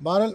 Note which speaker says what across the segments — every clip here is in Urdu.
Speaker 1: 12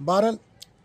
Speaker 1: 12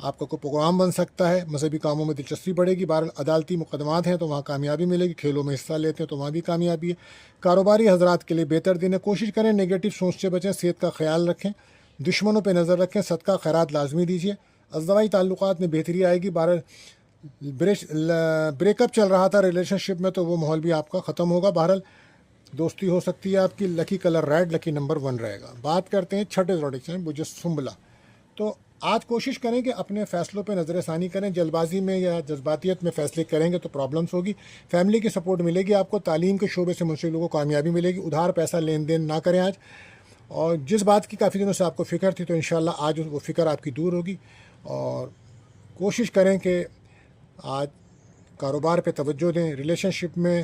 Speaker 1: آپ کا کوئی پروگرام بن سکتا ہے، مذہبی کاموں میں دلچسپی بڑھے گی، بہرحال عدالتی مقدمات ہیں تو وہاں کامیابی ملے گی، کھیلوں میں حصہ لیتے ہیں تو وہاں بھی کامیابی ہے۔ کاروباری حضرات کے لیے بہتر دن ہے، کوشش کریں نگیٹو سوچ سے بچیں، صحت کا خیال رکھیں، دشمنوں پہ نظر رکھیں، صدقہ خیرات لازمی دیجیے، ازدواجی تعلقات میں بہتری آئے گی۔ بہرحال بریک اپ چل رہا تھا ریلیشن شپ میں تو وہ ماحول بھی آپ کا ختم ہوگا، بہرحال دوستی ہو سکتی ہے آپ کی۔ لکی کلر ریڈ، لکی نمبر 1 رہے گا۔ بات کرتے ہیں چھٹے زوڈک سائن وہ جو سنبلا، تو آج کوشش کریں کہ اپنے فیصلوں پہ نظر ثانی کریں، جلد بازی میں یا جذباتیت میں فیصلے کریں گے تو پرابلمس ہوگی۔ فیملی کی سپورٹ ملے گی آپ کو، تعلیم کے شعبے سے منسلک لوگوں کو کامیابی ملے گی۔ ادھار پیسہ لین دین نہ کریں آج، اور جس بات کی کافی دنوں سے آپ کو فکر تھی تو انشاءاللہ آج وہ فکر آپ کی دور ہوگی۔ اور کوشش کریں کہ آج کاروبار پہ توجہ دیں، ریلیشن شپ میں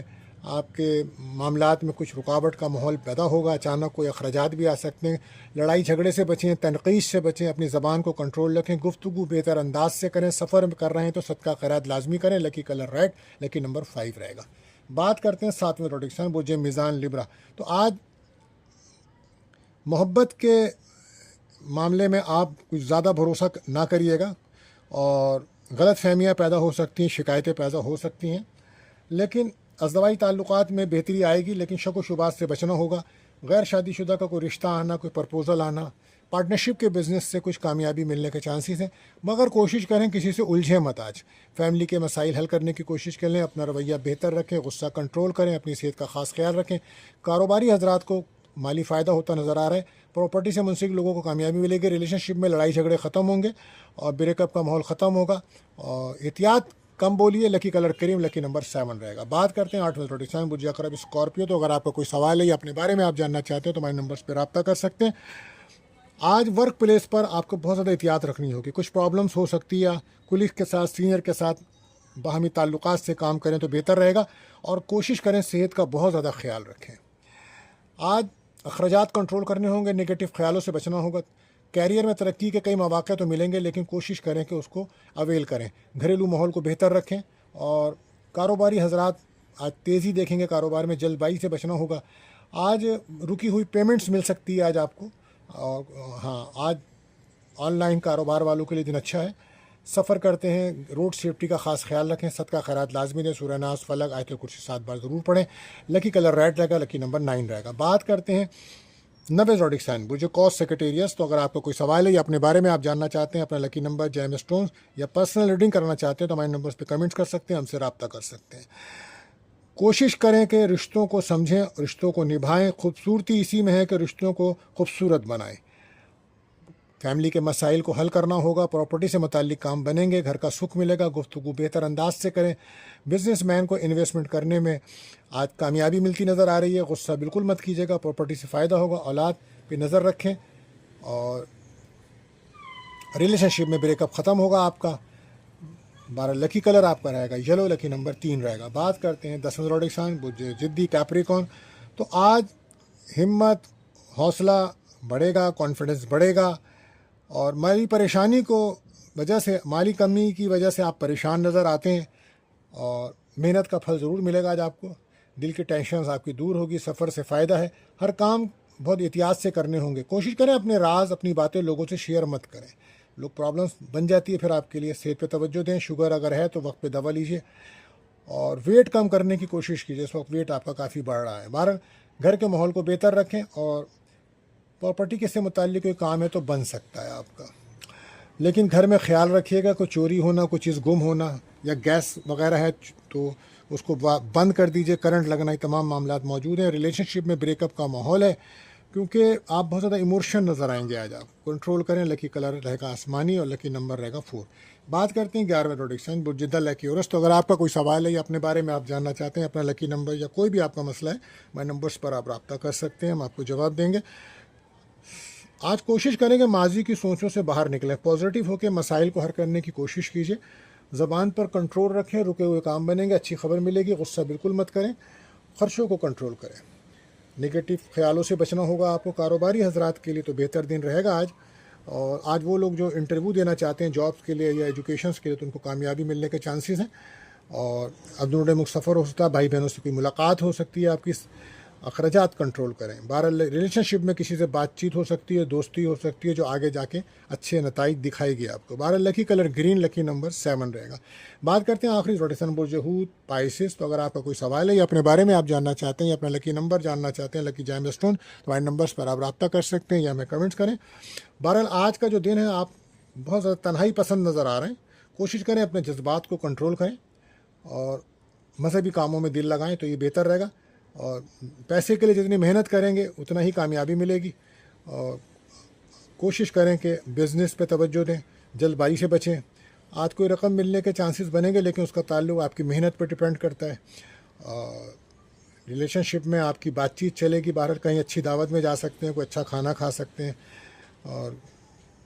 Speaker 1: آپ کے معاملات میں کچھ رکاوٹ کا ماحول پیدا ہوگا، اچانک کوئی اخراجات بھی آ سکتے ہیں، لڑائی جھگڑے سے بچیں، تنقید سے بچیں، اپنی زبان کو کنٹرول رکھیں، گفتگو بہتر انداز سے کریں، سفر کر رہے ہیں تو صدقہ خیرات لازمی کریں۔ لکی کلر ریڈ، لکی نمبر 5 رہے گا۔ بات کرتے ہیں 7ویں روڈکشن بوجھے میزان لبرا، تو آج محبت کے معاملے میں آپ کچھ زیادہ بھروسہ نہ کریے گا، اور غلط فہمیاں پیدا ہو سکتی ہیں، شکایتیں پیدا ہو سکتی ہیں، لیکن ازدواجی تعلقات میں بہتری آئے گی، لیکن شک و شبہات سے بچنا ہوگا۔ غیر شادی شدہ کا کوئی رشتہ آنا، کوئی پرپوزل آنا، پارٹنرشپ کے بزنس سے کچھ کامیابی ملنے کے چانسز ہیں، مگر کوشش کریں کسی سے الجھیں مت آج، فیملی کے مسائل حل کرنے کی کوشش کریں، اپنا رویہ بہتر رکھیں، غصہ کنٹرول کریں، اپنی صحت کا خاص خیال رکھیں۔ کاروباری حضرات کو مالی فائدہ ہوتا نظر آ رہا ہے، پراپرٹی سے منسلک لوگوں کو کامیابی ملے گی، ریلیشن شپ میں لڑائی جھگڑے ختم ہوں گے اور بریک اپ کا ماحول ختم ہوگا، اور احتیاط کم بولیے۔ لکی کلر کریم، لکی نمبر 7 رہے گا۔ بات کرتے ہیں 8ویں روڈکشن بجیا کرب اسکارپیو، تو اگر آپ کا کوئی سوال ہے یا اپنے بارے میں آپ جاننا چاہتے ہیں تو ہمارے نمبرز پہ رابطہ کر سکتے ہیں۔ آج ورک پلیس پر آپ کو بہت زیادہ احتیاط رکھنی ہوگی، کچھ پرابلمس ہو سکتی ہے، کولیگ کے ساتھ، سینئر کے ساتھ باہمی تعلقات سے کام کریں تو بہتر رہے گا، اور کوشش کریں صحت کا بہت زیادہ خیال رکھیں۔ آج اخراجات کنٹرول کرنے ہوں گے، نگیٹو خیالوں سے بچنا ہوگا۔ کیریئر میں ترقی کے کئی مواقع تو ملیں گے، لیکن کوشش کریں کہ اس کو اویل کریں۔ گھریلو ماحول کو بہتر رکھیں، اور کاروباری حضرات آج تیزی دیکھیں گے، کاروبار میں جلد بازی سے بچنا ہوگا۔ آج رکی ہوئی پیمنٹس مل سکتی ہے آج آپ کو، اور ہاں آج آن لائن کاروبار والوں کے لیے دن اچھا ہے۔ سفر کرتے ہیں، روڈ سیفٹی کا خاص خیال رکھیں، صدقہ خیرات لازمی دیں، سورہ ناس، فلق، آیت الکرسی 7 بار ضرور پڑھیں۔ لکی کلر ریڈ رہے گا، لکی نمبر 9 رہے گا۔ بات کرتے ہیں 90 زوڈک سائن وہ جو کاس سیکریٹریس، تو اگر آپ کو کوئی سوال ہے یا اپنے بارے میں آپ جاننا چاہتے ہیں، اپنا لکی نمبر، جیم اسٹونز یا پرسنل ریڈنگ کرنا چاہتے ہیں تو ہمارے نمبرز پہ کمنٹس کر سکتے ہیں، ہم سے رابطہ کر سکتے ہیں۔ کوشش کریں کہ رشتوں کو سمجھیں، رشتوں کو نبھائیں، خوبصورتی اسی میں ہے کہ رشتوں کو خوبصورت بنائیں۔ فیملی کے مسائل کو حل کرنا ہوگا، پراپرٹی سے متعلق کام بنیں گے، گھر کا سکھ ملے گا، گفتگو بہتر انداز سے کریں۔ بزنس مین کو انویسٹمنٹ کرنے میں آج کامیابی ملتی نظر آ رہی ہے، غصہ بالکل مت کیجیے گا، پراپرٹی سے فائدہ ہوگا۔ اولاد پہ نظر رکھیں، اور ریلیشن شپ میں بریک اپ ختم ہوگا آپ کا۔ 12 لکی کلر آپ کا رہے گا یلو، لکی نمبر 3 رہے گا۔ بات کرتے ہیں 10ویں زوڈک سائن جدی کیپریکون، تو آج ہمت، حوصلہ بڑھے گا، کانفیڈنس بڑھے گا، اور مالی پریشانی کو وجہ سے، مالی کمی کی وجہ سے آپ پریشان نظر آتے ہیں، اور محنت کا پھل ضرور ملے گا آج آپ کو۔ دل کی ٹینشنز آپ کی دور ہوگی، سفر سے فائدہ ہے، ہر کام بہت احتیاط سے کرنے ہوں گے۔ کوشش کریں اپنے راز، اپنی باتیں لوگوں سے شیئر مت کریں، لوگ پرابلمس بن جاتی ہے پھر آپ کے لیے۔ صحت پہ توجہ دیں، شوگر اگر ہے تو وقت پہ دوا لیجیے، اور ویٹ کم کرنے کی کوشش کیجیے، اس وقت ویٹ آپ کا کافی بڑھ رہا ہے۔ بہرحال گھر کے ماحول کو بہتر رکھیں، اور پراپرٹی کے سے متعلق کوئی کام ہے تو بن سکتا ہے آپ کا، لیکن گھر میں خیال رکھیے گا، کوئی چوری ہونا، کوئی چیز گم ہونا، یا گیس وغیرہ ہے تو اس کو بند کر دیجیے، کرنٹ لگنا، یہ تمام معاملات موجود ہیں۔ ریلیشن شپ میں بریک اپ کا ماحول ہے، کیونکہ آپ بہت زیادہ ایموشن نظر آئیں گے آج، آپ کنٹرول کریں۔ لکی کلر رہے گا آسمانی، اور لکی نمبر رہے گا 4۔ بات کرتے ہیں 11ویں روڈکشن برجدہ لکی اورس، تو اگر آپ کا کوئی سوال ہے یا اپنے بارے میں آپ جاننا چاہتے ہیں، اپنا لکی نمبر یا کوئی بھی آپ کا مسئلہ ہے، ہمارے نمبرس پر آپ رابطہ کر سکتے ہیں، ہم آپ کو جواب دیں گے۔ آج کوشش کریں کہ ماضی کی سوچوں سے باہر نکلیں، پازیٹیو ہو کے مسائل کو حل کرنے کی کوشش کیجیے، زبان پر کنٹرول رکھیں، رکے ہوئے کام بنیں گے، اچھی خبر ملے گی، غصہ بالکل مت کریں، خرچوں کو کنٹرول کریں، نگیٹو خیالوں سے بچنا ہوگا آپ کو۔ کاروباری حضرات کے لیے تو بہتر دن رہے گا آج، اور آج وہ لوگ جو انٹرویو دینا چاہتے ہیں جابس کے لیے یا ایجوکیشنس کے لیے، تو ان کو کامیابی ملنے کے چانسز ہیں، اور اب دونوں ملک سفر ہو سکتا ہے، بھائی بہنوں سے کوئی ملاقات ہو سکتی ہے آپ کی، اخراجات کنٹرول کریں. بہرحال ریلیشن شپ میں کسی سے بات چیت ہو سکتی ہے, دوستی ہو سکتی ہے, جو آگے جا کے اچھے نتائج دکھائے گی آپ کو. بہرحال لکی کلر گرین, لکی نمبر 7 رہے گا. بات کرتے ہیں آخری روٹیشن برج ہوت پائسس. تو اگر آپ کا کوئی سوال ہے یا اپنے بارے میں آپ جاننا چاہتے ہیں یا اپنا لکی نمبر جاننا چاہتے ہیں, لکی جیم اسٹون, تو ہمارے نمبرس پر آپ رابطہ کر سکتے ہیں یا ہمیں کمنٹس کریں. بہرحال آج کا جو دن ہے آپ بہت زیادہ تنہائی پسند نظر آ رہے ہیں. کوشش کریں اپنے جذبات کو کنٹرول کریں اور مذہبی کاموں میں دل لگائیں تو یہ بہتر رہے گا. اور پیسے کے لیے جتنی محنت کریں گے اتنا ہی کامیابی ملے گی. اور کوشش کریں کہ بزنس پہ توجہ دیں, جلد بازی سے بچیں. آج کوئی رقم ملنے کے چانسز بنیں گے لیکن اس کا تعلق آپ کی محنت پہ ڈپینڈ کرتا ہے. ریلیشن شپ میں آپ کی بات چیت چلے گی. باہر کہیں اچھی دعوت میں جا سکتے ہیں, کوئی اچھا کھانا کھا سکتے ہیں. اور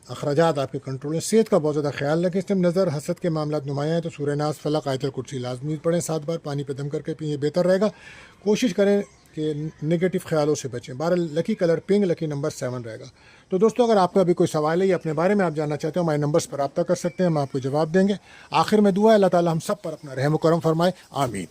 Speaker 1: اخراجات آپ کے کنٹرول میں. صحت کا بہت زیادہ خیال رکھیں. اس ٹائم نظر حسد کے معاملات نمایاں ہیں تو سورہ ناس, فلق, آیت الکرسی لازمی پڑھیں 7 بار. پانی پہ دم کر کے پئیں, یہ بہتر رہے گا. کوشش کریں کہ نگیٹو خیالوں سے بچیں. بہرحال لکی کلر پنک, لکی نمبر 7 رہے گا. تو دوستو اگر آپ کا بھی کوئی سوال ہے یا اپنے بارے میں آپ جاننا چاہتے ہیں, ہمارے نمبرس پر رابطہ کر سکتے ہیں, ہم آپ کو جواب دیں گے. آخر میں دعا ہے اللہ تعالی ہم سب پر اپنا رحم و کرم فرمائے, آمین.